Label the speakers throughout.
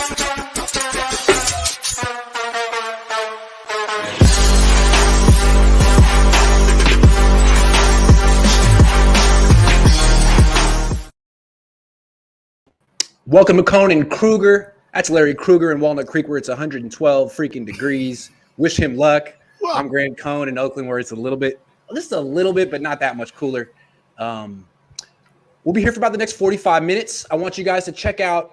Speaker 1: Welcome to Cohn and Krueger. That's Larry Krueger in Walnut Creek, where it's 112 freaking degrees. Wish him luck. I'm Grant Cohn in Oakland, where it's just a little bit, but not that much cooler. We'll be here for about the next 45 minutes. I want you guys to check out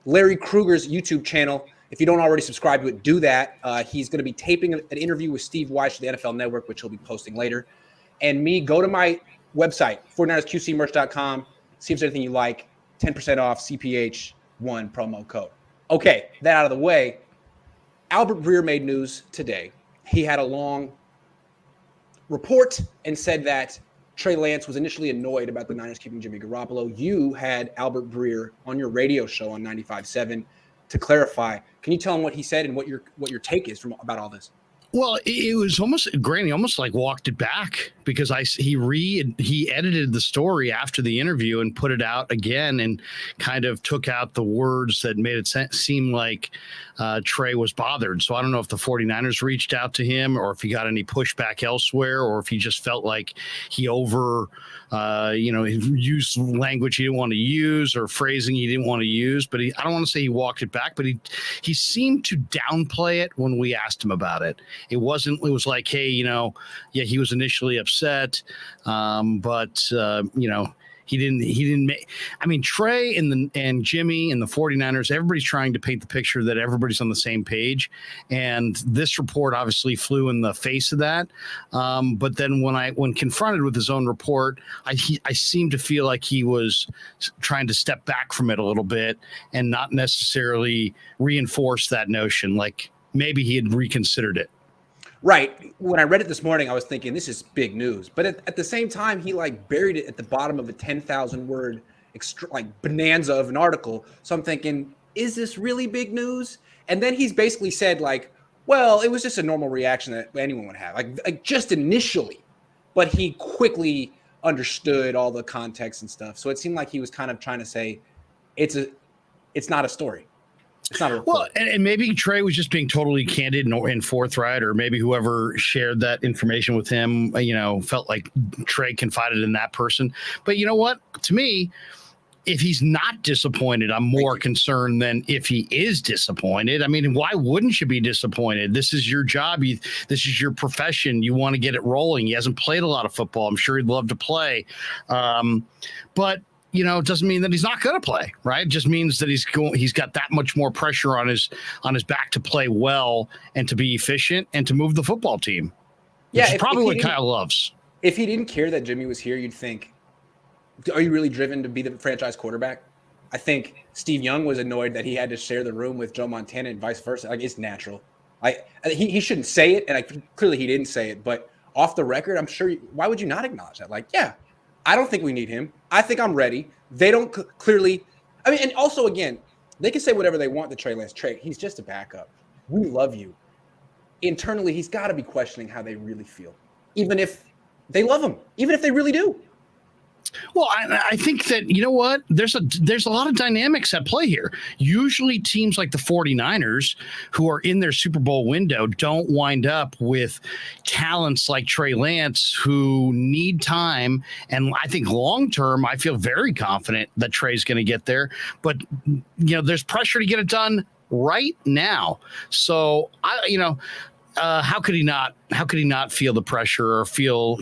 Speaker 1: Larry Krueger's YouTube channel. If you don't already subscribe to it, do that. He's going to be taping an interview with Steve Weiss of the NFL Network, which he'll be posting later. And me, go to my website, 49ersQCmerch.com. See if there's anything you like. 10% off CPH1 promo code. Okay, that out of the way. Albert Breer made news today. He had a long report and said that Trey Lance was initially annoyed about the Niners keeping Jimmy Garoppolo. You had Albert Breer on your radio show on 95.7 to clarify. Can you tell him what he said and what your take is about all this?
Speaker 2: Well, it was almost like walked it back because he edited the story after the interview and put it out again and kind of took out the words that made it seem like Trey was bothered. So I don't know if the 49ers reached out to him or if he got any pushback elsewhere or if he just felt like he used language he didn't want to use or phrasing he didn't want to use. But I don't want to say he walked it back, but he seemed to downplay it when we asked him about it. It was like, hey, he was initially upset, but he didn't make. I mean, Trey and Jimmy and the 49ers, everybody's trying to paint the picture that everybody's on the same page. And this report obviously flew in the face of that. But then when confronted with his own report, I seem to feel like he was trying to step back from it a little bit and not necessarily reinforce that notion. Like maybe he had reconsidered it.
Speaker 1: Right. When I read it this morning, I was thinking this is big news. But at the same time, he buried it at the bottom of a 10,000 word bonanza of an article. So I'm thinking, is this really big news? And then he's basically said well, it was just a normal reaction that anyone would have, like just initially. But he quickly understood all the context and stuff. So it seemed like he was kind of trying to say it's not a story. It's not a report.
Speaker 2: Well, and maybe Trey was just being totally candid and forthright, or maybe whoever shared that information with him, felt like Trey confided in that person. But you know what? To me, if he's not disappointed, I'm more concerned than if he is disappointed. I mean, why wouldn't you be disappointed? This is your job. This is your profession. You want to get it rolling. He hasn't played a lot of football. I'm sure he'd love to play. But it doesn't mean that he's not going to play, right? It just means that he's got that much more pressure on his back to play well and to be efficient and to move the football team. Yeah, it's probably what Kyle loves.
Speaker 1: If he didn't care that Jimmy was here, you'd think, are you really driven to be the franchise quarterback? I think Steve Young was annoyed that he had to share the room with Joe Montana and vice versa. It's natural. He shouldn't say it, and clearly he didn't say it, but off the record, I'm sure. Why would you not acknowledge that? Yeah. I don't think we need him. I think I'm ready. They don't clearly. I mean, and also, again, they can say whatever they want to Trey Lance. He's just a backup. We love you. Internally, he's got to be questioning how they really feel, even if they love him, even if they really do.
Speaker 2: Well, I think that, what? There's a lot of dynamics at play here. Usually teams like the 49ers who are in their Super Bowl window don't wind up with talents like Trey Lance who need time. And I think long term, I feel very confident that Trey's going to get there. But, there's pressure to get it done right now. So, how could he not feel the pressure or feel,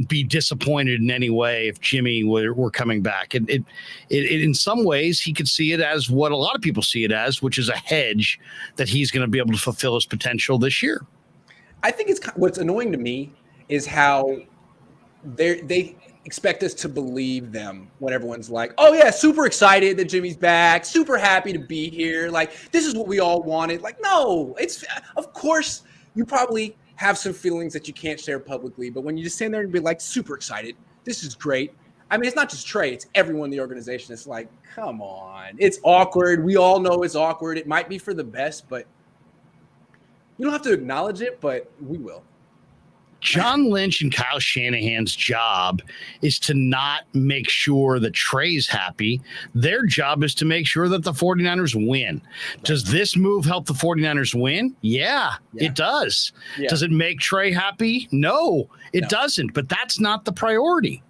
Speaker 2: be disappointed in any way if Jimmy were coming back? It in some ways he could see it as what a lot of people see it as, which is a hedge that he's going to be able to fulfill his potential this year.
Speaker 1: I think what's annoying to me is how they expect us to believe them when everyone's like, oh yeah, super excited that Jimmy's back, super happy to be here. This is what we all wanted. No, of course you probably have some feelings that you can't share publicly, but when you just stand there and be super excited, this is great. I mean, it's not just Trey, it's everyone in the organization. It's come on, it's awkward. We all know it's awkward. It might be for the best, but you don't have to acknowledge it, but we will.
Speaker 2: John Lynch and Kyle Shanahan's job is to not make sure that Trey's happy. Their job is to make sure that the 49ers win. Right. Does this move help the 49ers win? Yeah. It does. Yeah. Does it make Trey happy? No, it doesn't. But that's not the priority.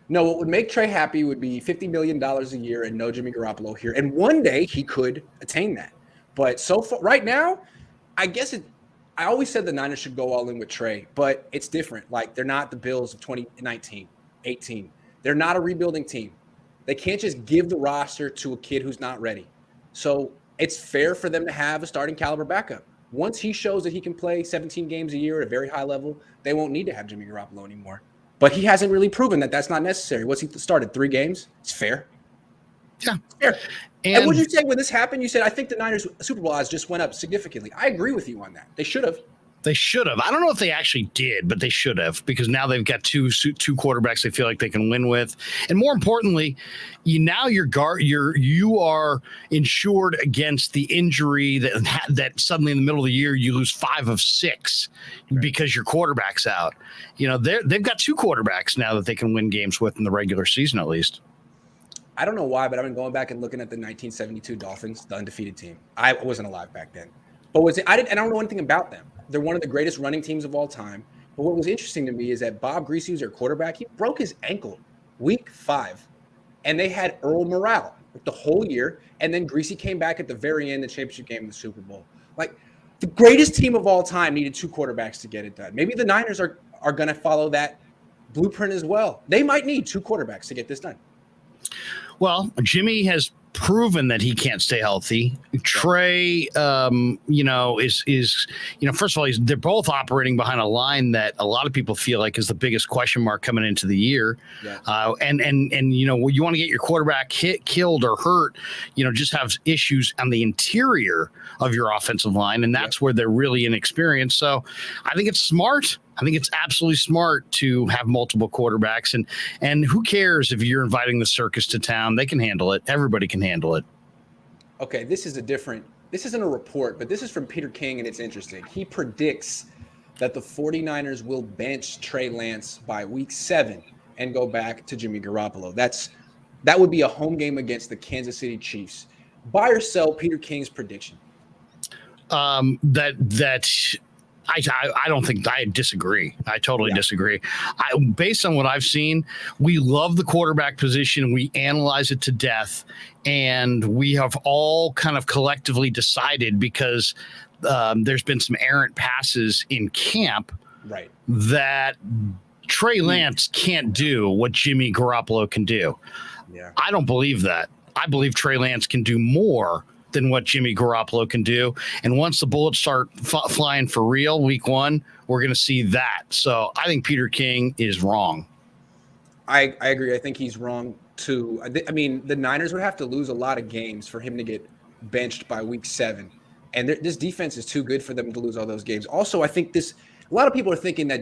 Speaker 1: No, what would make Trey happy would be $50 million a year and no Jimmy Garoppolo here. And one day he could attain that. But so far, right now, I always said the Niners should go all in with Trey, but it's different. Like, they're not the Bills of 2019, 18. They're not a rebuilding team. They can't just give the roster to a kid who's not ready. So it's fair for them to have a starting caliber backup. Once he shows that he can play 17 games a year at a very high level, they won't need to have Jimmy Garoppolo anymore. But he hasn't really proven that that's not necessary. What's he started? 3 games? It's fair.
Speaker 2: Yeah.
Speaker 1: It's fair. And what did you say when this happened? You said, I think the Niners Super Bowl odds just went up significantly. I agree with you on that. They should have.
Speaker 2: They should have. I don't know if they actually did, but they should have, because now they've got two quarterbacks they feel like they can win with. And more importantly, you are insured against the injury that suddenly in the middle of the year you lose 5 of 6 because your quarterback's out. They've got 2 quarterbacks now that they can win games with in the regular season, at least.
Speaker 1: I don't know why, but I've been going back and looking at the 1972 Dolphins, the undefeated team. I wasn't alive back then, but I don't know anything about them. They're one of the greatest running teams of all time. But what was interesting to me is that Bob Greasy, who's their quarterback, he broke his ankle week 5, and they had Earl Morrall the whole year, and then Greasy came back at the very end, the championship game of the Super Bowl. Like, the greatest team of all time needed 2 quarterbacks to get it done. Maybe the Niners are going to follow that blueprint as well. They might need 2 quarterbacks to get this done.
Speaker 2: Well, Jimmy has proven that he can't stay healthy. Trey, is first of all, they're both operating behind a line that a lot of people feel like is the biggest question mark coming into the year. Yeah. And you want to get your quarterback killed or hurt, just have issues on the interior of your offensive line, and that's where they're really inexperienced. So I think it's smart. I think it's absolutely smart to have multiple quarterbacks, and who cares if you're inviting the circus to town? They can handle it. Everybody can handle it. Okay, this isn't a report, but this is from Peter King, and it's interesting. He predicts that the 49ers will bench Trey Lance by week 7 and go back to Jimmy Garoppolo. That would be a home game against the Kansas City Chiefs. Buy or sell Peter King's prediction? I don't think I disagree. I totally disagree. Based on what I've seen, we love the quarterback position. We analyze it to death, and we have all kind of collectively decided, because there's been some errant passes in camp, that Trey Lance can't do what Jimmy Garoppolo can do. Yeah. I don't believe that. I believe Trey Lance can do more than what Jimmy Garoppolo can do. And once the bullets start flying for real week 1, we're going to see that. So I think Peter King is wrong.
Speaker 1: I agree. I think he's wrong too. I mean, the Niners would have to lose a lot of games for him to get benched by week 7. And this defense is too good for them to lose all those games. Also, I think a lot of people are thinking that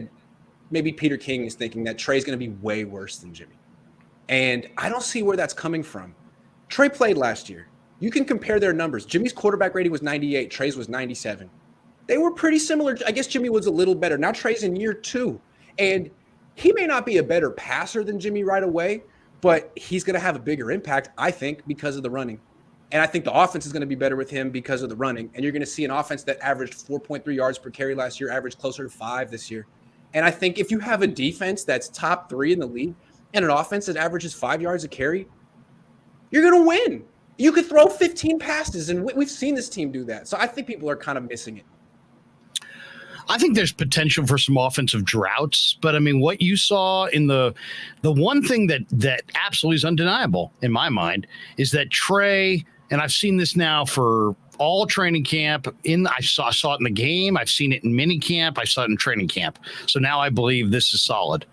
Speaker 1: maybe Peter King is thinking that Trey's going to be way worse than Jimmy. And I don't see where that's coming from. Trey played last year. You can compare their numbers. Jimmy's quarterback rating was 98. Trey's was 97. They were pretty similar. I guess Jimmy was a little better. Now Trey's in year 2. And he may not be a better passer than Jimmy right away, but he's going to have a bigger impact, I think, because of the running. And I think the offense is going to be better with him because of the running. And you're going to see an offense that averaged 4.3 yards per carry last year, averaged closer to 5 this year. And I think if you have a defense that's top 3 in the league and an offense that averages 5 yards a carry, you're going to win. You could throw 15 passes, and we've seen this team do that. So I think people are kind of missing it.
Speaker 2: I think there's potential for some offensive droughts, but I mean, what you saw in the one thing that absolutely is undeniable in my mind is that Trey, and I've seen this now for all training camp. I saw it in the game. I've seen it in mini camp. I saw it in training camp. So now I believe this is solid.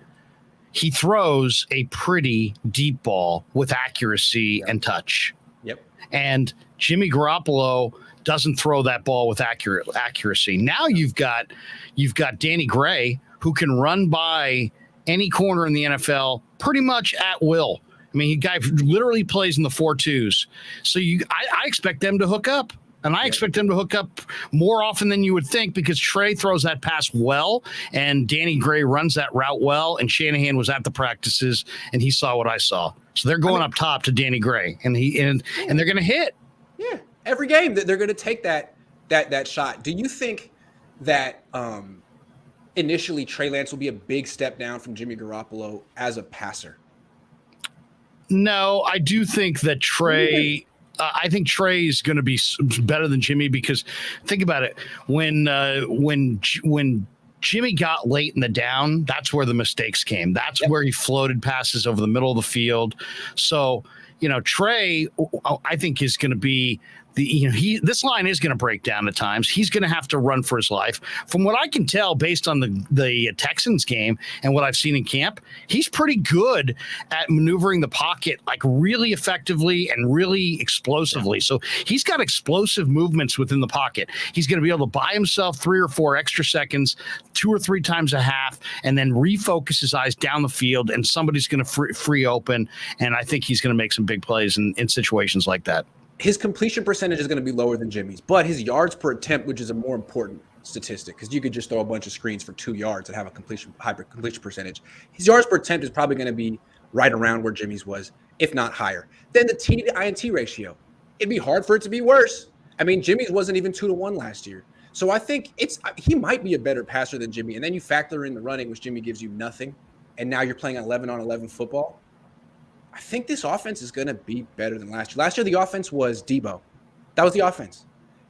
Speaker 2: He throws a pretty deep ball with accuracy and touch.
Speaker 1: Yep.
Speaker 2: And Jimmy Garoppolo doesn't throw that ball with accuracy. Now you've got Danny Gray, who can run by any corner in the NFL pretty much at will. I mean, the guy literally plays in the 4-2s. So I expect them to hook up. And I expect them to hook up more often than you would think because Trey throws that pass well and Danny Gray runs that route well. And Shanahan was at the practices and he saw what I saw. So they're going up top to Danny Gray and they're going to hit.
Speaker 1: Yeah. Every game that they're going to take that shot. Do you think that initially Trey Lance will be a big step down from Jimmy Garoppolo as a passer?
Speaker 2: No, I do think that Trey. I think Trey is going to be better than Jimmy because think about it. When Jimmy got late in the down, that's where the mistakes came. That's where he floated passes over the middle of the field. So, Trey, I think is going to be this line is going to break down at times. He's going to have to run for his life. From what I can tell, based on the Texans game and what I've seen in camp, he's pretty good at maneuvering the pocket like really effectively and really explosively. So he's got explosive movements within the pocket. He's going to be able to buy himself 3 or 4 extra seconds, 2 or 3 times a half, and then refocus his eyes down the field, and somebody's going to free open. And I think he's going to make some big plays in situations like that.
Speaker 1: His completion percentage is going to be lower than Jimmy's, but his yards per attempt, which is a more important statistic, because you could just throw a bunch of screens for 2 yards and have a high completion percentage. His yards per attempt is probably going to be right around where Jimmy's was, if not higher. Then the T to INT ratio, it'd be hard for it to be worse. I mean, Jimmy's wasn't even 2-to-1 last year. So I think he might be a better passer than Jimmy. And then you factor in the running, which Jimmy gives you nothing. And now you're playing 11-on-11 football. I think this offense is going to be better than last year. Last year, the offense was Debo. That was the offense.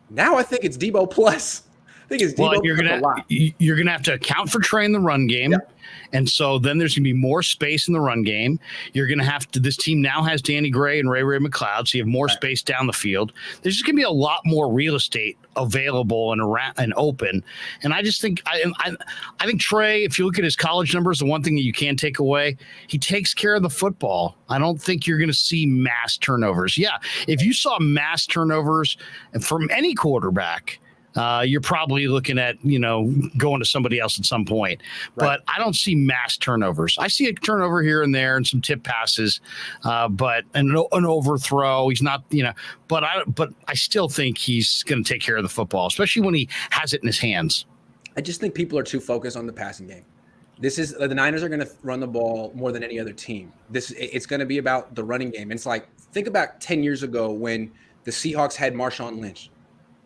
Speaker 1: Now I think it's Debo plus. I think it's Debo plus a lot.
Speaker 2: You're going to have to account for Trey in the run game.
Speaker 1: Yep.
Speaker 2: And so then there's going to be more space in the run game. You're going to have to – this team now has Danny Gray and Ray McCloud, so you have more space down the field. There's just going to be a lot more real estate available and around and open. And I just think I think Trey, if you look at his college numbers, the one thing that you can't take away, he takes care of the football. I don't think you're going to see mass turnovers. Yeah, if you saw mass turnovers from any quarterback – you're probably looking at, going to somebody else at some point. Right. But I don't see mass turnovers. I see a turnover here and there and some tip passes, but an overthrow. He's not, but I still think he's going to take care of the football, especially when he has it in his hands.
Speaker 1: I just think people are too focused on the passing game. The Niners are going to run the ball more than any other team. It's going to be about the running game. It's like, think about 10 years ago when the Seahawks had Marshawn Lynch.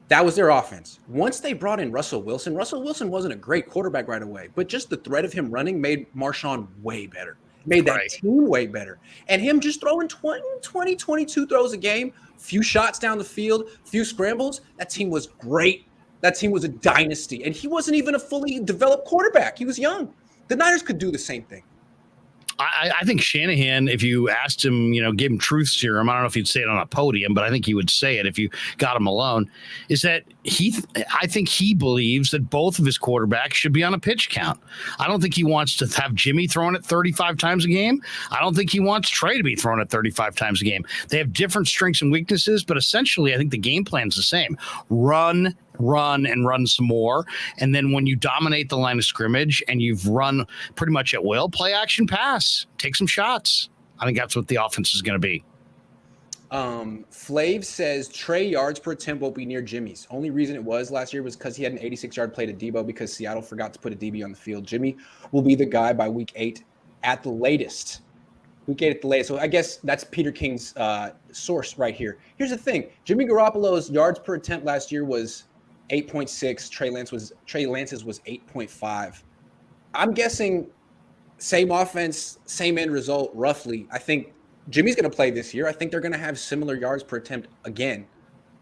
Speaker 1: That was their offense. Once they brought in Russell Wilson wasn't a great quarterback right away, but just the threat of him running made Marshawn way better, made that team way better. And him just throwing 20, 22 throws a game, few shots down the field, few scrambles, that team was great. That team was a dynasty. And he wasn't even a fully developed quarterback. He was young. The Niners could do the same thing.
Speaker 2: I think Shanahan, if you asked him, gave him truth serum, I don't know if he'd say it on a podium, but I think he would say it if you got him alone, is that I think he believes that both of his quarterbacks should be on a pitch count. I don't think he wants to have Jimmy throwing it 35 times a game. I don't think he wants Trey to be throwing it 35 times a game. They have different strengths and weaknesses, but essentially I think the game plan's the same. Run some more. And then when you dominate the line of scrimmage and you've run pretty much at will, play action pass, take some shots. I think that's what the offense is going to be.
Speaker 1: Flav says Trey yards per attempt won't be near Jimmy's. Only reason it was last year was because he had an 86-yard play to Debo because Seattle forgot to put a DB on the field. Jimmy will be the guy by week 8 at the latest. So I guess that's Peter King's source right here. Here's the thing. Jimmy Garoppolo's yards per attempt last year was 8.6. Trey Lance's was 8.5. I'm guessing same offense, same end result, roughly. I think Jimmy's going to play this year. I think they're going to have similar yards per attempt again.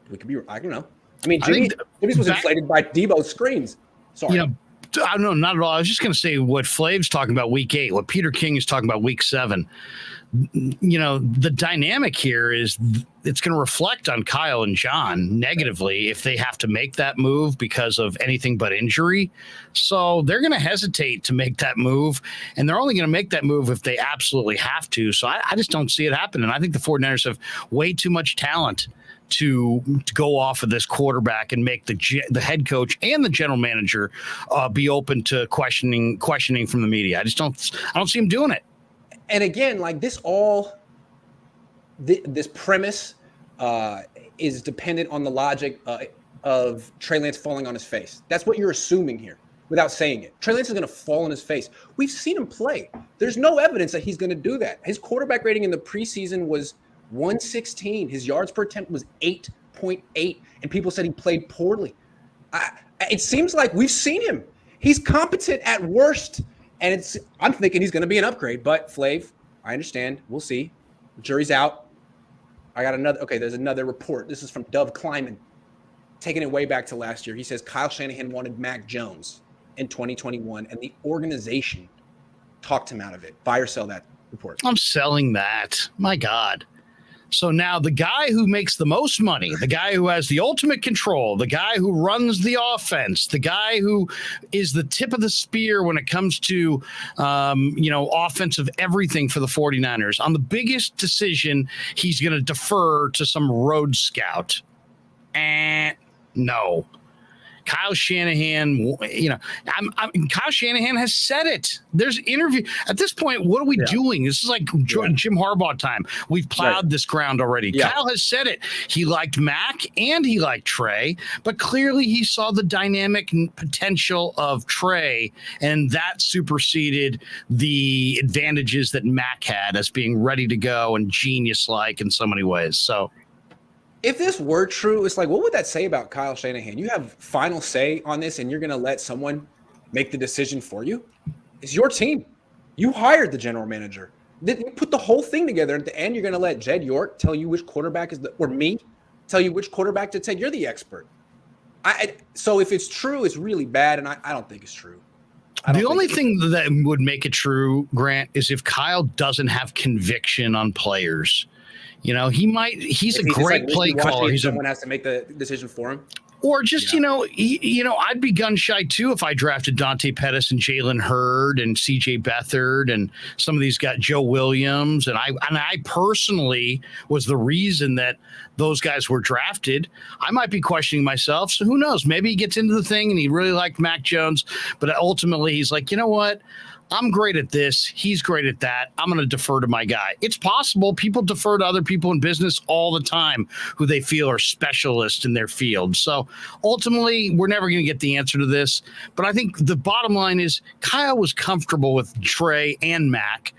Speaker 1: I don't know. I mean, Jimmy's was inflated by Debo's screens. Sorry.
Speaker 2: I don't know, not at all. I was just going to say what Flav's talking about week 8, what Peter King is talking about week 7. The dynamic here is it's going to reflect on Kyle and John negatively if they have to make that move because of anything but injury. So they're going to hesitate to make that move, and they're only going to make that move if they absolutely have to. So I just don't see it happening. I think the 49ers have way too much talent to go off of this quarterback and make the head coach and the general manager be open to questioning from the media. I don't see him doing it. And
Speaker 1: again, like this premise, is dependent on the logic of Trey Lance falling on his face. That's what you're assuming here without saying it. Trey Lance is going to fall on his face. We've seen him play. There's no evidence that he's going to do that. His quarterback rating in the preseason was 116. His yards per attempt was 8.8, and people said he played poorly. It seems like we've seen him. He's competent at worst, and I'm thinking he's going to be an upgrade. But Flav, I understand. We'll see. The jury's out. I got another. Okay, there's another report. This is from Dov Kleiman, taking it way back to last year. He says Kyle Shanahan wanted Mac Jones in 2021, and the organization talked him out of it. Buy or sell that report?
Speaker 2: I'm selling that. My God. So now the guy who makes the most money, the guy who has the ultimate control, the guy who runs the offense, the guy who is the tip of the spear when it comes to, offensive everything for the 49ers, on the biggest decision, he's going to defer to some road scout. No. Kyle Shanahan, Kyle Shanahan has said it. There's interview at this point. What are we doing? This is like Jim Harbaugh time. We've plowed this ground already. Yeah. Kyle has said it. He liked Mac and he liked Trey, but clearly he saw the dynamic potential of Trey, and that superseded the advantages that Mac had as being ready to go and genius-like in so many ways. So,
Speaker 1: if this were true, it's like, what would that say about Kyle Shanahan? You have final say on this, and you're going to let someone make the decision for you? It's your team. You hired the general manager. Then you put the whole thing together. At the end, you're going to let Jed York tell you which quarterback or me tell you which quarterback to take. You're the expert. So if it's true, it's really bad, and I don't think it's true.
Speaker 2: The only thing that would make it true, Grant, is if Kyle doesn't have conviction on players. He's a great play caller.
Speaker 1: Someone has to make the decision for him.
Speaker 2: Or just, I'd be gun shy too if I drafted Dante Pettis and Jalen Hurd and CJ Beathard and some of these guys, Joe Williams. And I personally was the reason that those guys were drafted. I might be questioning myself. So who knows? Maybe he gets into the thing and he really liked Mac Jones. But ultimately he's like, you know what? I'm great at this. He's great at that. I'm going to defer to my guy. It's possible people defer to other people in business all the time who they feel are specialists in their field. So ultimately, we're never going to get the answer to this. But I think the bottom line is Kyle was comfortable with Trey and Mac.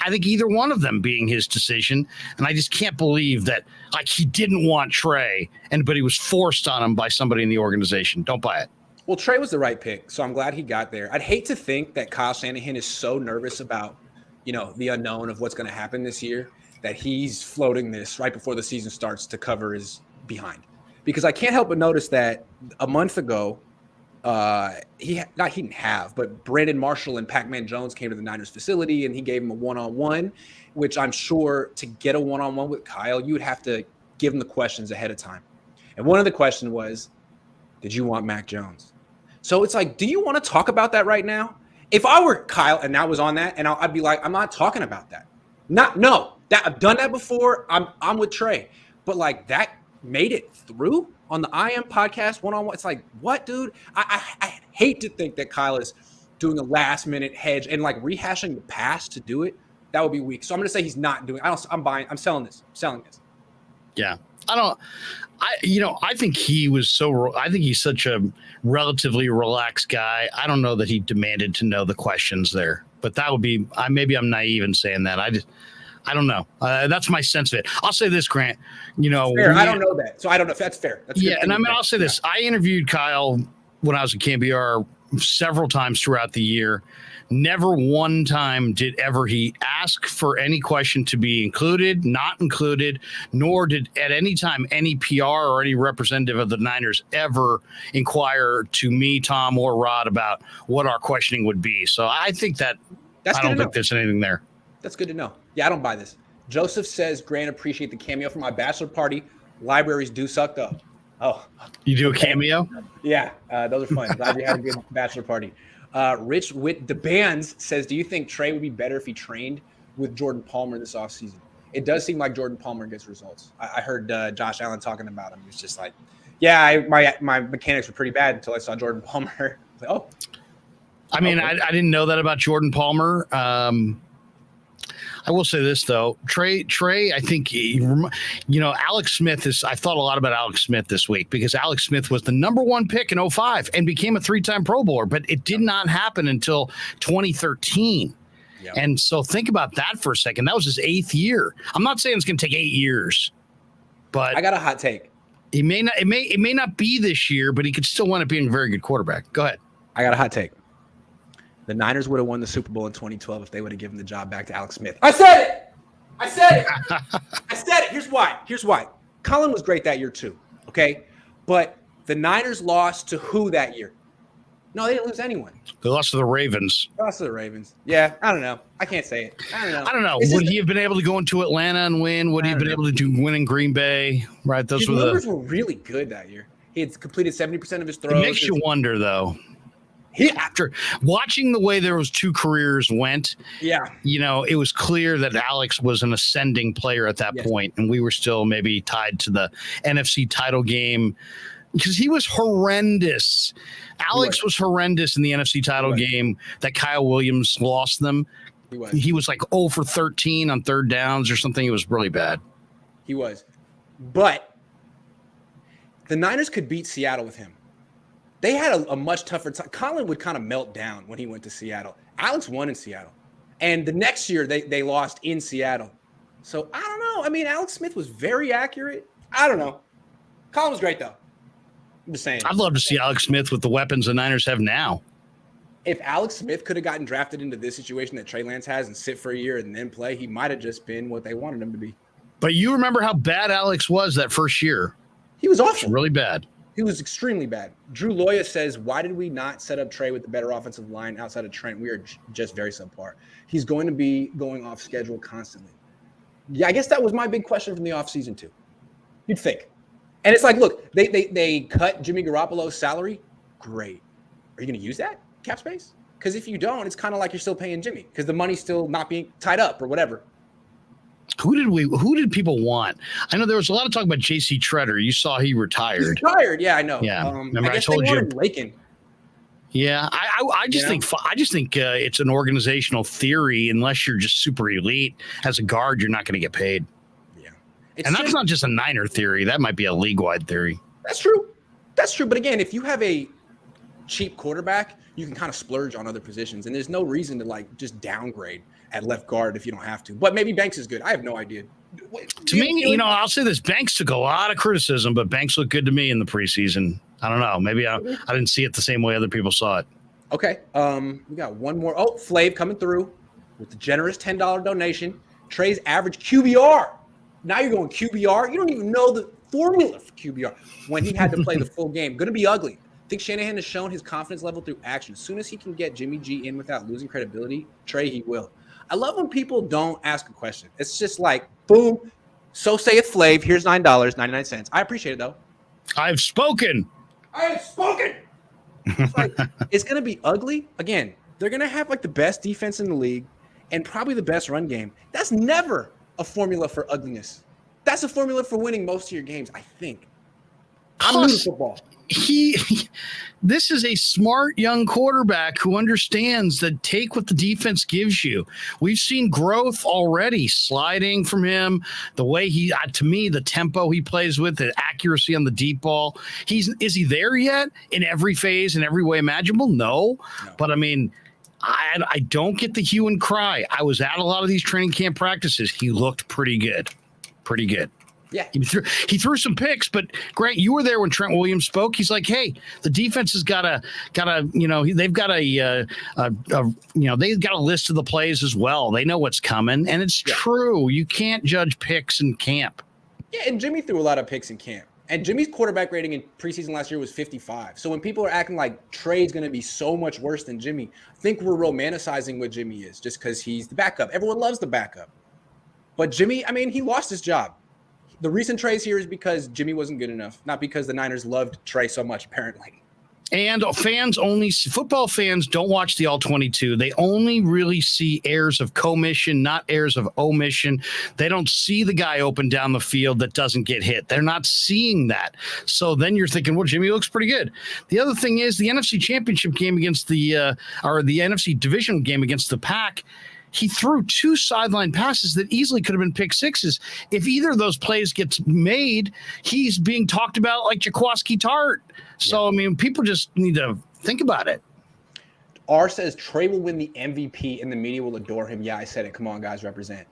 Speaker 2: I think either one of them being his decision. And I just can't believe that he didn't want Trey, but he was forced on him by somebody in the organization. Don't buy it.
Speaker 1: Well, Trey was the right pick, so I'm glad he got there. I'd hate to think that Kyle Shanahan is so nervous about, the unknown of what's going to happen this year that he's floating this right before the season starts to cover his behind. Because I can't help but notice that a month ago, he didn't have, but Brandon Marshall and Pac-Man Jones came to the Niners facility and he gave him a one-on-one, which I'm sure to get a one-on-one with Kyle, you would have to give him the questions ahead of time. And one of the questions was, did you want Mac Jones? So it's like, do you want to talk about that right now? If I were Kyle and I was on that, and I'd be like, I'm not talking about that. I've done that before. I'm with Trey, but that made it through on the IM podcast one-on-one. It's like, what, dude? I hate to think that Kyle is doing a last-minute hedge and rehashing the past to do it. That would be weak. So I'm going to say he's not doing. I'm selling this.
Speaker 2: Yeah. I think he's such a relatively relaxed guy. I don't know that he demanded to know the questions there, but that would be, maybe I'm naive in saying that. I don't know. That's my sense of it. I'll say this, Grant,
Speaker 1: fair. I don't know that. So I don't know if that's fair. That's
Speaker 2: I'll say this. I interviewed Kyle when I was at KBR several times throughout the year. Never one time did ever he ask for any question to be included, not included, nor did at any time any PR or any representative of the Niners ever inquire to me, Tom, or Rod about what our questioning would be. So I think I don't think there's anything there.
Speaker 1: That's good to know. Yeah, I don't buy this. Joseph says, Grant, appreciate the cameo for my bachelor party. Libraries do suck though. Oh,
Speaker 2: you do a cameo?
Speaker 1: Yeah, those are fun. Glad you had a good bachelor party. Rich with the bands says, do you think Trey would be better if he trained with Jordan Palmer this offseason? It does seem like Jordan Palmer gets results. I heard Josh Allen talking about him. He was just like, yeah, my mechanics were pretty bad until I saw Jordan Palmer. Like, oh.
Speaker 2: I mean, I didn't know that about Jordan Palmer. I I will say this though, Trey. I think Alex Smith is. I thought a lot about Alex Smith this week because Alex Smith was the number 1 pick in 2005 and became a 3-time Pro Bowler, but it did not happen until 2013. Yep. And so think about that for a second. That was his 8th year. I'm not saying it's going to take 8 years, but
Speaker 1: I got a hot take.
Speaker 2: He may not. It may not be this year, but he could still wind up being a very good quarterback. Go ahead.
Speaker 1: I got a hot take. The Niners would have won the Super Bowl in 2012 if they would have given the job back to Alex Smith. I said it. I said it. Here's why. Colin was great that year too, okay? But the Niners lost to who that year? No, they didn't lose anyone.
Speaker 2: They lost to the Ravens.
Speaker 1: Yeah, I don't know. I can't say it. I don't know.
Speaker 2: Would he have been able to go into Atlanta and win? Would he have been able to win in Green Bay? Right, those
Speaker 1: His numbers were really good that year. He had completed 70% of his throws.
Speaker 2: It makes you wonder, though. After watching the way those 2 careers went, it was clear that Alex was an ascending player at that point, and we were still maybe tied to the NFC title game because he was horrendous. Alex was horrendous in the NFC title game that Kyle Williams lost them. He was like 0 for 13 on 3rd downs or something. It was really bad.
Speaker 1: He was. But the Niners could beat Seattle with him. They had a much tougher time. Colin would kind of melt down when he went to Seattle. Alex won in Seattle. And the next year, they lost in Seattle. So, I don't know. I mean, Alex Smith was very accurate. I don't know. Colin was great, though. I'm just saying.
Speaker 2: I'd love to see Alex Smith with the weapons the Niners have now.
Speaker 1: If Alex Smith could have gotten drafted into this situation that Trey Lance has and sit for a year and then play, he might have just been what they wanted him to be.
Speaker 2: But you remember how bad Alex was that first year.
Speaker 1: He was awful.
Speaker 2: Really bad.
Speaker 1: He was extremely bad. Drew Loya says, why did we not set up Trey with the better offensive line outside of Trent? We are just very subpar. He's going to be going off schedule constantly. Yeah, I guess that was my big question from the offseason too. You'd think. And it's like, look, they cut Jimmy Garoppolo's salary. Great. Are you going to use that cap space? Because if you don't, it's kind of like you're still paying Jimmy because the money's still not being tied up or whatever.
Speaker 2: Who did people want? I know there was a lot of talk about J.C. Treader. You saw he retired.
Speaker 1: He's retired, yeah, I know.
Speaker 2: Yeah,
Speaker 1: remember I told you. Lakin.
Speaker 2: Yeah, I just think it's an organizational theory. Unless you're just super elite as a guard, you're not going to get paid.
Speaker 1: Yeah,
Speaker 2: and that's not just a Niner theory. That might be a league-wide theory.
Speaker 1: That's true. But again, if you have a cheap quarterback, you can kind of splurge on other positions, and there's no reason to just downgrade at left guard if you don't have to. But maybe Banks is good. I have no idea.
Speaker 2: To me, I'll say this. Banks took a lot of criticism, but Banks looked good to me in the preseason. I don't know. Maybe I didn't see it the same way other people saw it.
Speaker 1: Okay. We got one more. Oh, Flav coming through with the generous $10 donation. Trey's average QBR. Now you're going QBR. You don't even know the formula for QBR when he had to play the full game. Going to be ugly. I think Shanahan has shown his confidence level through action. As soon as he can get Jimmy G in without losing credibility, Trey, he will. I love when people don't ask a question. It's just like, boom, so saith Flav. Here's $9.99. I appreciate it, though.
Speaker 2: I've spoken.
Speaker 1: It's like, it's going to be ugly. Again, they're going to have the best defense in the league and probably the best run game. That's never a formula for ugliness. That's a formula for winning most of your games, I think. I'm new to football.
Speaker 2: This is a smart young quarterback who understands that take what the defense gives you. We've seen growth already sliding from him. The way to me, the tempo he plays with, the accuracy on the deep ball. Is he there yet in every phase, in every way imaginable? No. But I mean, I don't get the hue and cry. I was at a lot of these training camp practices. He looked pretty good. Yeah, he threw some picks, but Grant, you were there when Trent Williams spoke. He's like, "Hey, the defense has got a, they've got they've got a list of the plays as well. They know what's coming, and it's true. You can't judge picks in camp."
Speaker 1: Yeah, and Jimmy threw a lot of picks in camp, and Jimmy's quarterback rating in preseason last year was 55. So when people are acting like Trey's going to be so much worse than Jimmy, I think we're romanticizing what Jimmy is just because he's the backup. Everyone loves the backup, but Jimmy, I mean, he lost his job. The reason Trey's here is because Jimmy wasn't good enough, not because the Niners loved Trey so much, apparently.
Speaker 2: And football fans don't watch the All-22. They only really see heirs of commission, not heirs of omission. They don't see the guy open down the field that doesn't get hit. They're not seeing that. So then you're thinking, well, Jimmy looks pretty good. The other thing is the NFC Championship game against the NFC Division game against the Pack. he threw 2 sideline passes that easily could have been pick sixes. If either of those plays gets made, he's being talked about like Jaquiski Tart. So, I mean, people just need to think about it.
Speaker 1: R says Trey will win the MVP and the media will adore him. Yeah, I said it. Come on, guys, represent.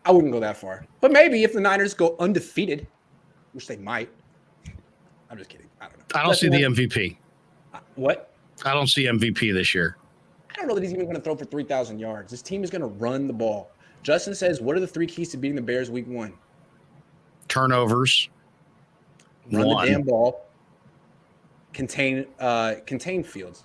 Speaker 1: I wouldn't go that far. But maybe if the Niners go undefeated, which they might. I'm just kidding. I don't know.
Speaker 2: I don't see the MVP.
Speaker 1: What?
Speaker 2: I don't see MVP this year.
Speaker 1: I don't know that he's even going to throw for 3,000 yards. This team is going to run the ball. Justin says, what are the 3 keys to beating the Bears week 1?
Speaker 2: Turnovers.
Speaker 1: Run the damn ball. Contain Fields.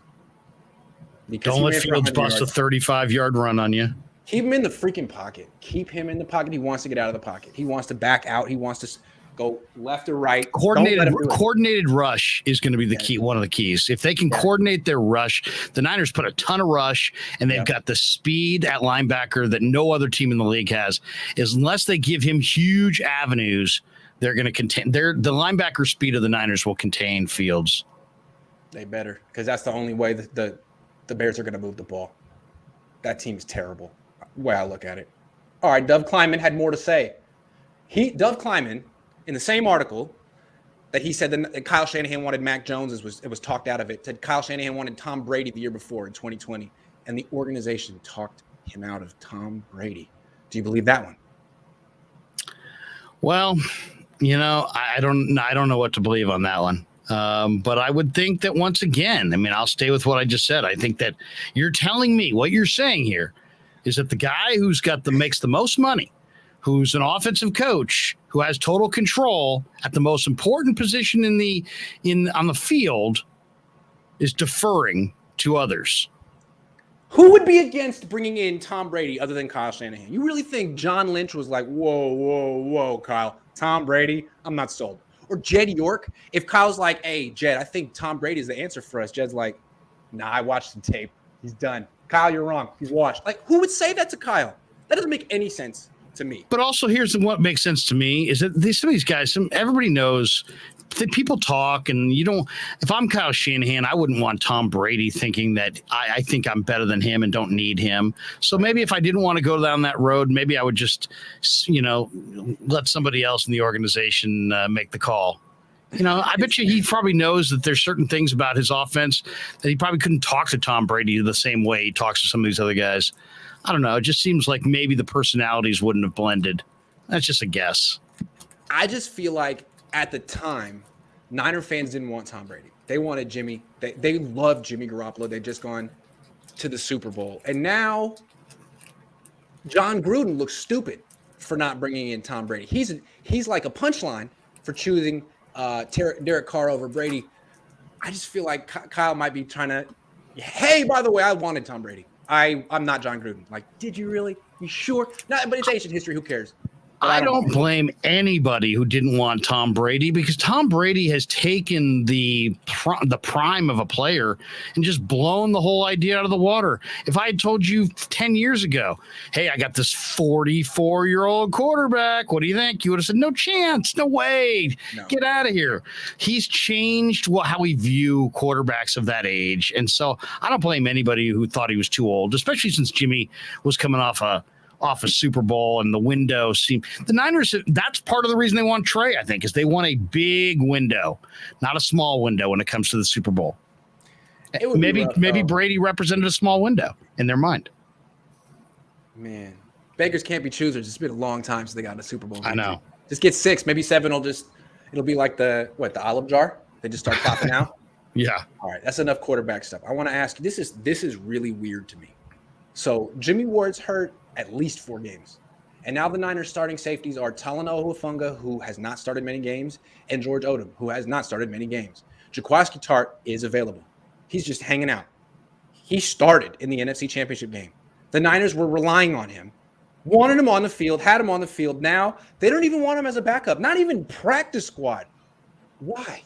Speaker 2: Don't let Fields bust a 35-yard run on you.
Speaker 1: Keep him in the freaking pocket. Keep him in the pocket. He wants to get out of the pocket. He wants to back out. He wants to go left or right.
Speaker 2: Coordinated rush is going to be the key. One of the keys. If they can coordinate their rush, the Niners put a ton of rush, and they've got the speed at linebacker that no other team in the league has. Unless they give him huge avenues, they're going to contain. The linebacker speed of the Niners will contain Fields.
Speaker 1: They better, because that's the only way that the Bears are going to move the ball. That team's terrible. The way I look at it. All right, Dov Kleiman had more to say. Dov Kleiman, in the same article that he said that Kyle Shanahan wanted Mac Jones, it was talked out of it, said Kyle Shanahan wanted Tom Brady the year before in 2020, and the organization talked him out of Tom Brady. Do you believe that one?
Speaker 2: Well, I don't know what to believe on that one. But I would think that once again, I mean, I'll stay with what I just said. I think that you're telling me what you're saying here is that the guy who's makes the most money, who's an offensive coach, who has total control at the most important position on the field, is deferring to others.
Speaker 1: Who would be against bringing in Tom Brady other than Kyle Shanahan? You really think John Lynch was like, whoa, Kyle, Tom Brady? I'm not sold. Or Jed York, if Kyle's like, hey, Jed, I think Tom Brady is the answer for us. Jed's like, nah, I watched the tape. He's done. Kyle, you're wrong. He's washed. Like, who would say that to Kyle? That doesn't make any sense to me.
Speaker 2: But also, here's what makes sense to me is that some of these guys, everybody knows that people talk, and if I'm Kyle Shanahan, I wouldn't want Tom Brady thinking that I think I'm better than him and don't need him. So maybe if I didn't want to go down that road, maybe I would just, let somebody else in the organization make the call. I bet you he probably knows that there's certain things about his offense that he probably couldn't talk to Tom Brady the same way he talks to some of these other guys. I don't know. It just seems like maybe the personalities wouldn't have blended. That's just a guess.
Speaker 1: I just feel like at the time, Niner fans didn't want Tom Brady. They wanted Jimmy. They loved Jimmy Garoppolo. They'd just gone to the Super Bowl. And now John Gruden looks stupid for not bringing in Tom Brady. He's like a punchline for choosing Derek Carr over Brady. I just feel like Kyle might be trying to, hey, by the way, I wanted Tom Brady. I'm not John Gruden. Like, did you really? You sure? No, but it's ancient history. Who cares?
Speaker 2: I don't blame anybody who didn't want Tom Brady, because Tom Brady has taken the prime of a player and just blown the whole idea out of the water. If I had told you 10 years ago, hey, I got this 44-year-old quarterback, what do you think? You would have said, no chance, no way, get out of here. He's changed how we view quarterbacks of that age. And so I don't blame anybody who thought he was too old, especially since Jimmy was coming off a Super Bowl, and the window seemed the Niners. That's part of the reason they want Trey, I think, is they want a big window, not a small window when it comes to the Super Bowl. Maybe Brady represented a small window in their mind.
Speaker 1: Man, beggars can't be choosers. It's been a long time since they got a Super Bowl.
Speaker 2: I know.
Speaker 1: Just get 6, maybe 7. It'll be like the olive jar. They just start popping out.
Speaker 2: Yeah.
Speaker 1: All right, that's enough quarterback stuff. I want to ask you. This is really weird to me. So Jimmy Ward's hurt at least 4 games. And now the Niners starting safeties are Talanoa Hufanga, who has not started many games, and George Odom, who has not started many games. Jaquiski Tart is available. He's just hanging out. He started in the NFC Championship game. The Niners were relying on him, wanted him on the field, had him on the field. Now they don't even want him as a backup, not even practice squad. Why?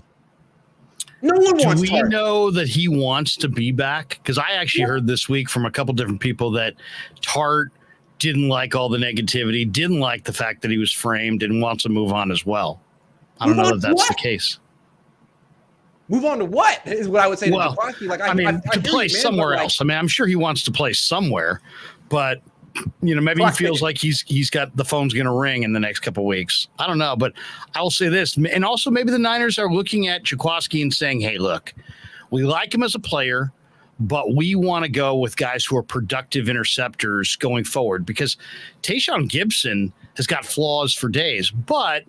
Speaker 1: No one wants
Speaker 2: Tart. Do we know that he wants to be back? Because I actually heard this week from a couple different people that Tart didn't like all the negativity, didn't like the fact that he was framed, and wants to move on as well. I don't know if that's the case.
Speaker 1: Move on to what is what I would say to Jaquiski.
Speaker 2: Like, to play somewhere else. I mean, I'm sure he wants to play somewhere, but maybe he feels like he's got the phone's going to ring in the next couple of weeks. I don't know, but I will say this. And also maybe the Niners are looking at Jaworski and saying, hey, look, we like him as a player, but we want to go with guys who are productive interceptors going forward, because Tayshaun Gibson has got flaws for days, but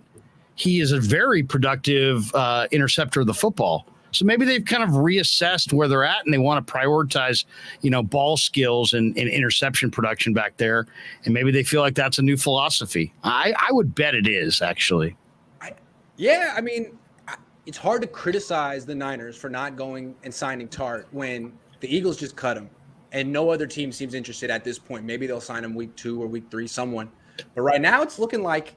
Speaker 2: he is a very productive interceptor of the football. So maybe they've kind of reassessed where they're at, and they want to prioritize, ball skills and interception production back there. And maybe they feel like that's a new philosophy. I would bet it is, actually.
Speaker 1: It's hard to criticize the Niners for not going and signing Tart when the Eagles just cut him and no other team seems interested at this point. Maybe they'll sign him week 2 or week 3, someone. But right now it's looking like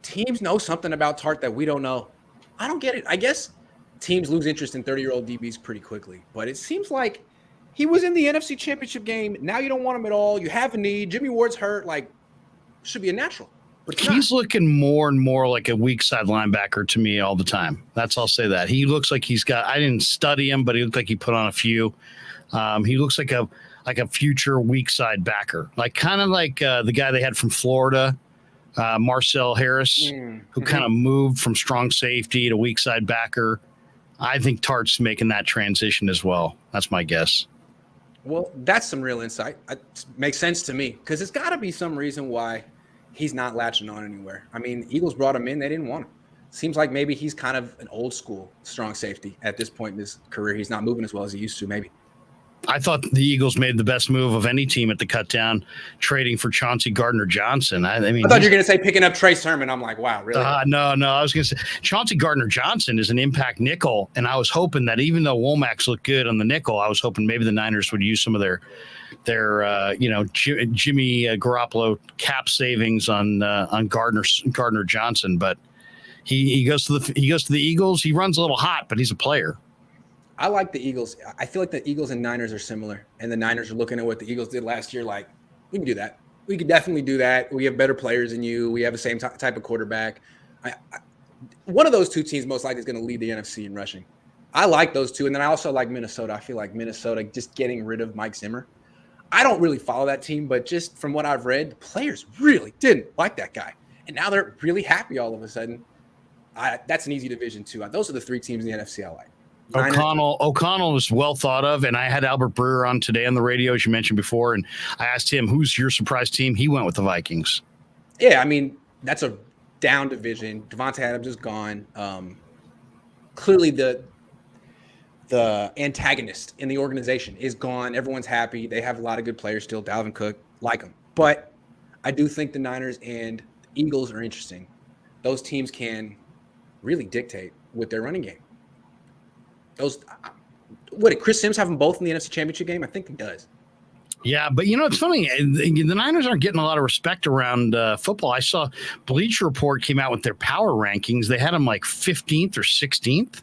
Speaker 1: teams know something about Tart that we don't know. I don't get it. I guess teams lose interest in 30-year-old DBs pretty quickly, but it seems like he was in the NFC Championship game. Now you don't want him at all. You have a need. Jimmy Ward's hurt. Should be a natural. But
Speaker 2: he's looking more and more like a weak side linebacker to me all the time. I'll say that. He looks like he's got – I didn't study him, but he looked like he put on a few. He looks like a future weak side backer, kind of like the guy they had from Florida, Marcel Harris, who kind of moved from strong safety to weak side backer. I think Tart's making that transition as well. That's my guess.
Speaker 1: Well, that's some real insight. It makes sense to me because there's got to be some reason why he's not latching on anywhere. I mean, Eagles brought him in. They didn't want him. Seems like maybe he's kind of an old school strong safety at this point in his career. He's not moving as well as he used to, maybe.
Speaker 2: I thought the Eagles made the best move of any team at the cut down, trading for Chauncey Gardner-Johnson. I thought
Speaker 1: you were going to say picking up Trey Sermon. I'm like, wow, really?
Speaker 2: No. I was going to say Chauncey Gardner-Johnson is an impact nickel, and I was hoping that even though Womack's looked good on the nickel, I was hoping maybe the Niners would use some of their Jimmy Garoppolo cap savings on Gardner-Johnson. But he goes to the Eagles. He runs a little hot, but he's a player.
Speaker 1: I like the Eagles. I feel like the Eagles and Niners are similar, and the Niners are looking at what the Eagles did last year. Like, we can do that. We could definitely do that. We have better players than you. We have the same type of quarterback. One of those two teams most likely is going to lead the NFC in rushing. I like those two, and then I also like Minnesota. I feel like Minnesota just getting rid of Mike Zimmer. I don't really follow that team, but just from what I've read, the players really didn't like that guy, and now they're really happy all of a sudden. That's an easy division too. Those are the three teams in the NFC I like.
Speaker 2: O'Connell is well thought of, and I had Albert Breer on today on the radio, as you mentioned before, and I asked him, who's your surprise team? He went with the Vikings.
Speaker 1: Yeah, I mean, that's a down division. Devontae Adams is gone. Clearly the antagonist in the organization is gone. Everyone's happy. They have a lot of good players still. Dalvin Cook, like them. But I do think the Niners and Eagles are interesting. Those teams can really dictate with their running game. Did Chris Sims have them both in the NFC Championship game? I think he does.
Speaker 2: Yeah, but it's funny. The Niners aren't getting a lot of respect around football. I saw Bleacher Report came out with their power rankings. They had them like 15th or 16th.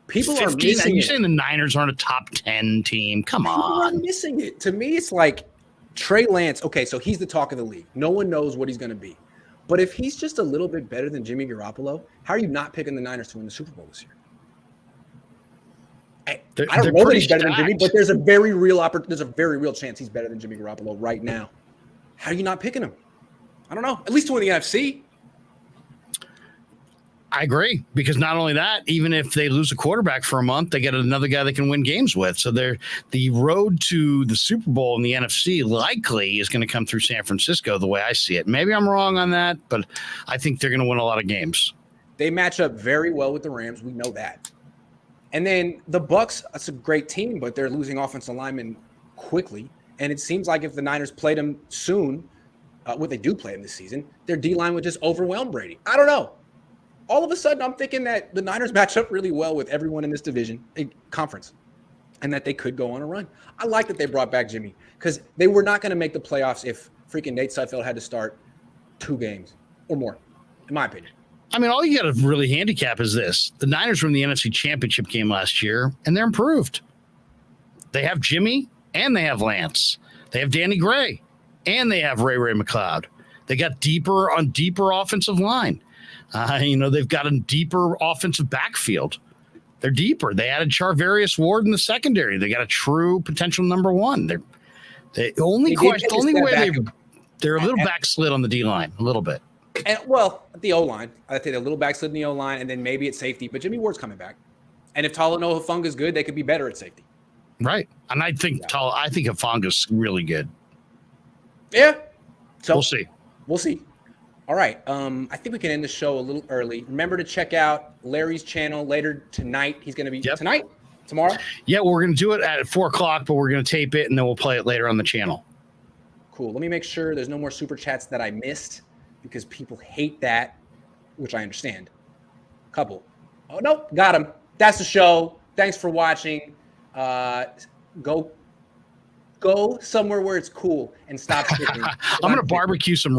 Speaker 1: People 15th? Are missing
Speaker 2: You're saying the Niners aren't a top 10 team? Come on.
Speaker 1: People are missing it. To me, it's like Trey Lance. Okay, so he's the talk of the league. No one knows what he's going to be. But if he's just a little bit better than Jimmy Garoppolo, how are you not picking the Niners to win the Super Bowl this year? I don't know that he's better than Jimmy, but there's a very real chance he's better than Jimmy Garoppolo right now. How are you not picking him? I don't know. At least to win the NFC.
Speaker 2: I agree, because not only that, even if they lose a quarterback for a month, they get another guy they can win games with. So the road to the Super Bowl in the NFC likely is going to come through San Francisco, the way I see it. Maybe I'm wrong on that, but I think they're going to win a lot of games.
Speaker 1: They match up very well with the Rams. We know that. And then the Bucs, that's a great team, but they're losing offensive linemen quickly. And it seems like if the Niners played them soon, they do play them this season, their D-line would just overwhelm Brady. I don't know. All of a sudden, I'm thinking that the Niners match up really well with everyone in this division, conference, and that they could go on a run. I like that they brought back Jimmy, because they were not going to make the playoffs if freaking Nate Sudfeld had to start 2 games or more, in my opinion.
Speaker 2: I mean, all you got to really handicap is this. The Niners were in the NFC Championship game last year, and they're improved. They have Jimmy, and they have Lance. They have Danny Gray, and they have Ray McLeod. They got deeper offensive line. They've got a deeper offensive backfield. They're deeper. They added Charvarius Ward in the secondary. They got a true potential number 1. The only
Speaker 1: They did
Speaker 2: question,
Speaker 1: take
Speaker 2: the
Speaker 1: a
Speaker 2: only
Speaker 1: step
Speaker 2: way
Speaker 1: back.
Speaker 2: they're a little backslid on the D line, a little bit.
Speaker 1: And well, the O line, I think a little backslid in the O line, and then maybe at safety. But Jimmy Ward's coming back, and if Talanoa Hufunga's good, they could be better at safety.
Speaker 2: Right, and I think Hufunga's really good.
Speaker 1: Yeah, so
Speaker 2: We'll see.
Speaker 1: We'll see. All right, I think we can end the show a little early. Remember to check out Larry's channel later tonight. He's going to be tonight, tomorrow.
Speaker 2: Yeah, well, we're going to do it at 4:00, but we're going to tape it and then we'll play it later on the channel.
Speaker 1: Cool. Let me make sure there's no more super chats that I missed because people hate that, which I understand. Couple. Oh, no, got him. That's the show. Thanks for watching. Go somewhere where it's cool and stop skipping.
Speaker 2: I'm going to barbecue some